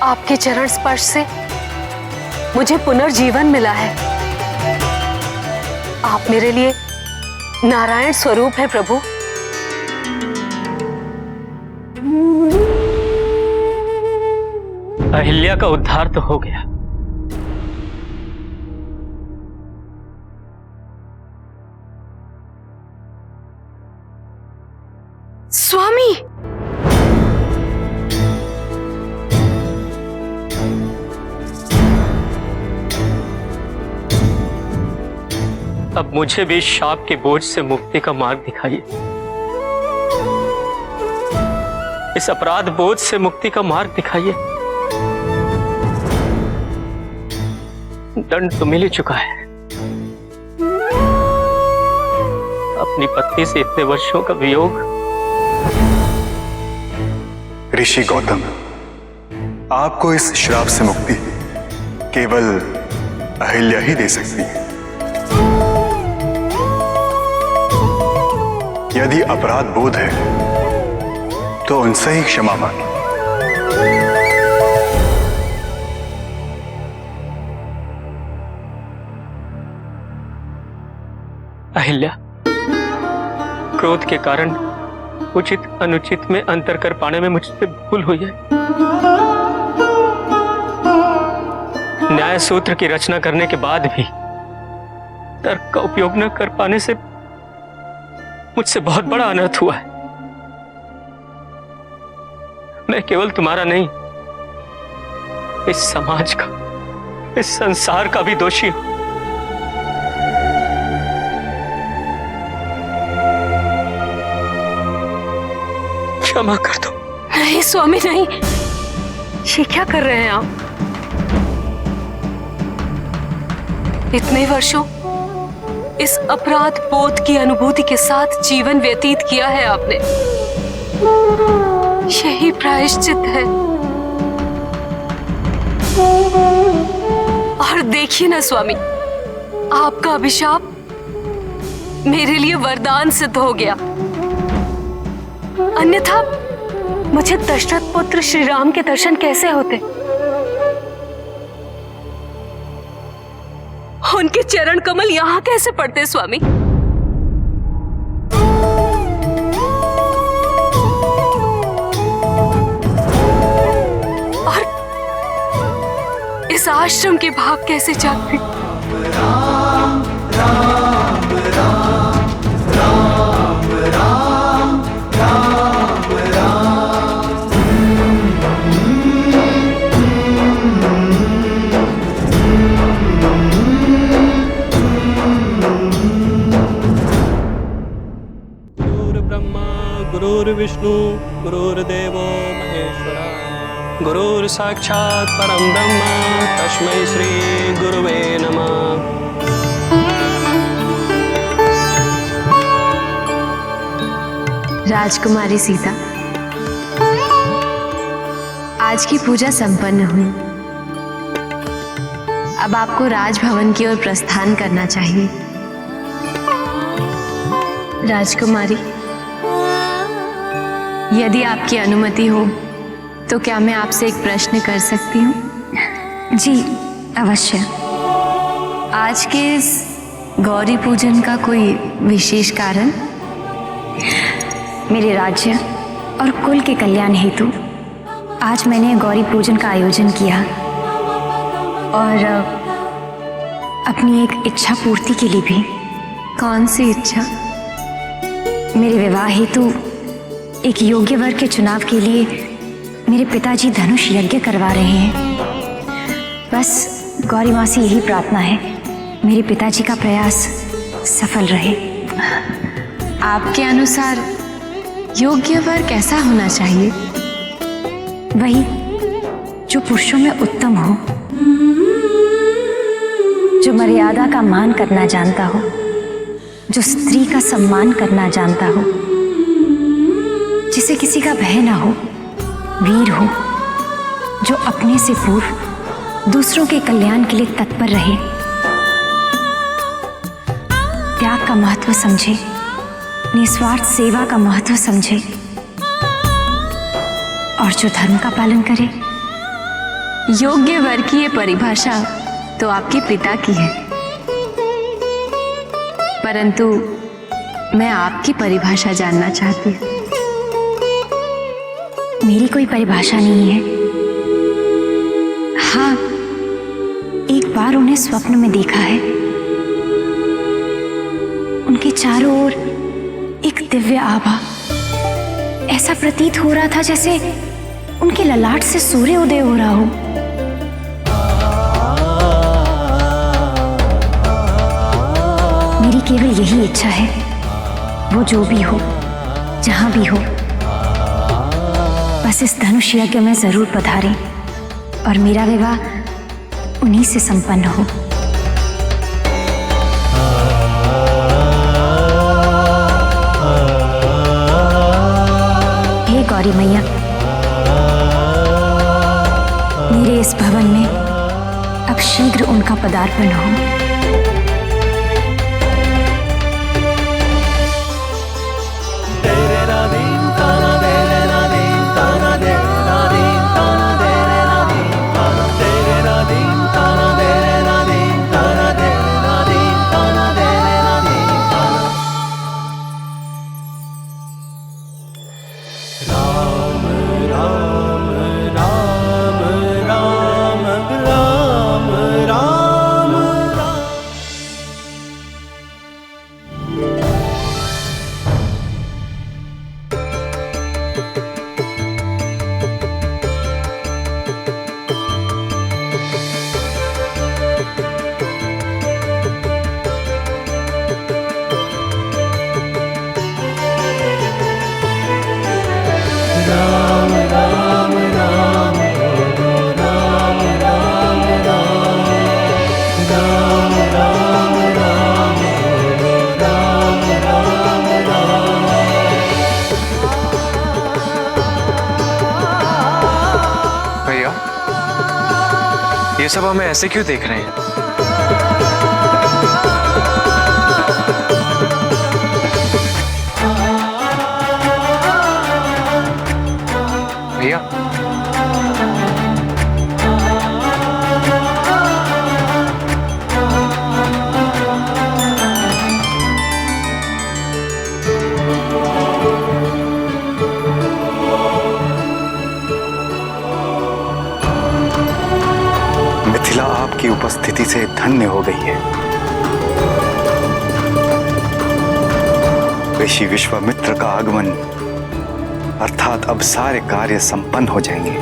आपके चरण स्पर्श से मुझे पुनर्जीवन मिला है। आप मेरे लिए नारायण स्वरूप है प्रभु। अहिल्या का उद्धार तो हो गया। स्वामी, अब मुझे भी शाप के बोझ से मुक्ति का मार्ग दिखाइए। इस अपराध बोझ से मुक्ति का मार्ग दिखाइए। दंड तो मिल ही चुका है। अपनी पत्नी से इतने वर्षों का वियोग। ऋषि गौतम, आपको इस श्राप से मुक्ति केवल अहिल्या ही दे सकती है। यदि अपराध बोध है तो उनसे ही क्षमा मांगे। अहिल्या, क्रोध के कारण उचित अनुचित में अंतर कर पाने में मुझसे भूल हुई है। न्याय सूत्र की रचना करने के बाद भी तर्क का उपयोग न कर पाने से मुझसे बहुत बड़ा अनर्थ हुआ है। मैं केवल तुम्हारा नहीं, इस समाज का, इस संसार का भी दोषी हूं। क्षमा कर दो। नहीं स्वामी नहीं, ये क्या कर रहे हैं आप? इतने वर्षों इस अपराध बोध की अनुभूति के साथ जीवन व्यतीत किया है आपने। यही प्रायश्चित है। और देखिए ना स्वामी, आपका अभिशाप मेरे लिए वरदान सिद्ध हो गया। अन्यथा मुझे दशरथ पुत्र श्री राम के दर्शन कैसे होते? उनके चरण कमल यहां कैसे पड़ते स्वामी? और इस आश्रम के भाग कैसे जागते? राम राम राम राम राम राम गुरुर्विष्णु गुरुर्देवो महेश्वरा गुरुर्साक्षात् परम ब्रह्म तस्मै श्री गुरुवे नमः। राजकुमारी सीता, आज की पूजा संपन्न हुई। अब आपको राजभवन की ओर प्रस्थान करना चाहिए। राजकुमारी, यदि आपकी अनुमति हो तो क्या मैं आपसे एक प्रश्न कर सकती हूँ? जी अवश्य। आज के इस गौरी पूजन का कोई विशेष कारण? मेरे राज्य और कुल के कल्याण हेतु आज मैंने गौरी पूजन का आयोजन किया और अपनी एक इच्छा पूर्ति के लिए भी। कौन सी इच्छा? मेरे विवाह हेतु एक योग्य वर के चुनाव के लिए मेरे पिताजी धनुष यज्ञ करवा रहे हैं। बस गौरी माँ से यही प्रार्थना है, मेरे पिताजी का प्रयास सफल रहे। आपके अनुसार योग्य वर कैसा होना चाहिए? वही जो पुरुषों में उत्तम हो, जो मर्यादा का मान करना जानता हो, जो स्त्री का सम्मान करना जानता हो, जिसे किसी का भय ना हो, वीर हो, जो अपने से पूर्व दूसरों के कल्याण के लिए तत्पर रहे, त्याग का महत्व समझे, निस्वार्थ सेवा का महत्व समझे और जो धर्म का पालन करे, योग्य वर की ये परिभाषा तो आपके पिता की है, परंतु मैं आपकी परिभाषा जानना चाहती हूँ। मेरी कोई परिभाषा नहीं है। हाँ, एक बार उन्हें स्वप्न में देखा है। उनके चारों ओर एक दिव्य आभा, ऐसा प्रतीत हो रहा था जैसे उनके ललाट से सूर्य उदय हो रहा हो। मेरी केवल यही इच्छा है, वो जो भी हो, जहां भी हो, बस इस धनुष यज्ञ में जरूर पधारें और मेरा विवाह उन्हीं से संपन्न हो। हे गौरी मैया, मेरे इस भवन में अब शीघ्र उनका पदार्पण हो। ये सब हमें ऐसे क्यों देख रहे हैं? भैया, मिथिला आपकी उपस्थिति से धन्य हो गई है। ऋषि विश्वामित्र का आगमन अर्थात अब सारे कार्य संपन्न हो जाएंगे।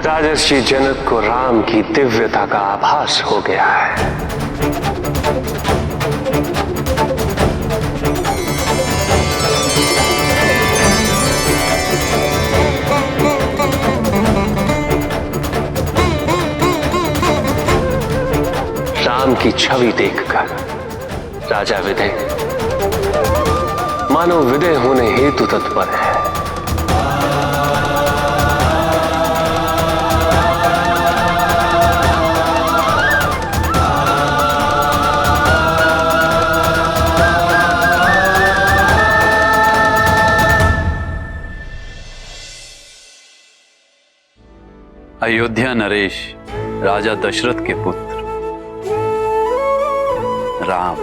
राजर्षि जनक को राम की दिव्यता का आभास हो गया है। राम की छवि देखकर राजा विदय मानो विदय होने हेतु तत्पर है। अयोध्या नरेश राजा दशरथ के पुत्र राम।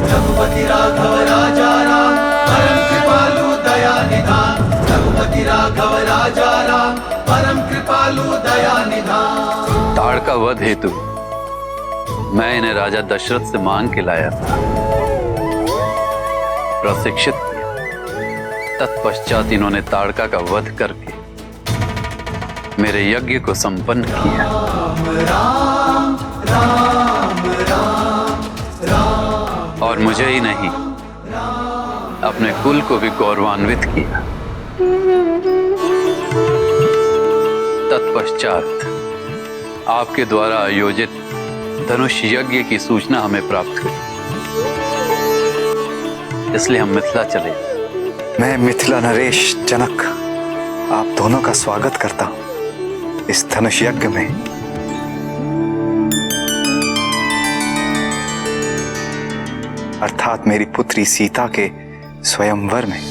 रघुपति राघव राजा राम, परम कृपालु दया निधान। रघुपति राघव राजा राम, परम कृपालु दया निधान। ताड़का वध हेतु मैं इन्हें राजा दशरथ से मांग के लाया था, प्रशिक्षित किया। तत्पश्चात इन्होंने ताड़का का वध करके मेरे यज्ञ को संपन्न किया। राम राम राम राम। और मुझे ही नहीं, अपने कुल को भी गौरवान्वित किया। तत्पश्चात आपके द्वारा आयोजित धनुष यज्ञ की सूचना हमें प्राप्त हुई, इसलिए हम मिथिला चले। मैं मिथिला नरेश जनक आप दोनों का स्वागत करता हूं इस धनुष यज्ञ में। अर्थात मेरी पुत्री सीता के स्वयंवर में।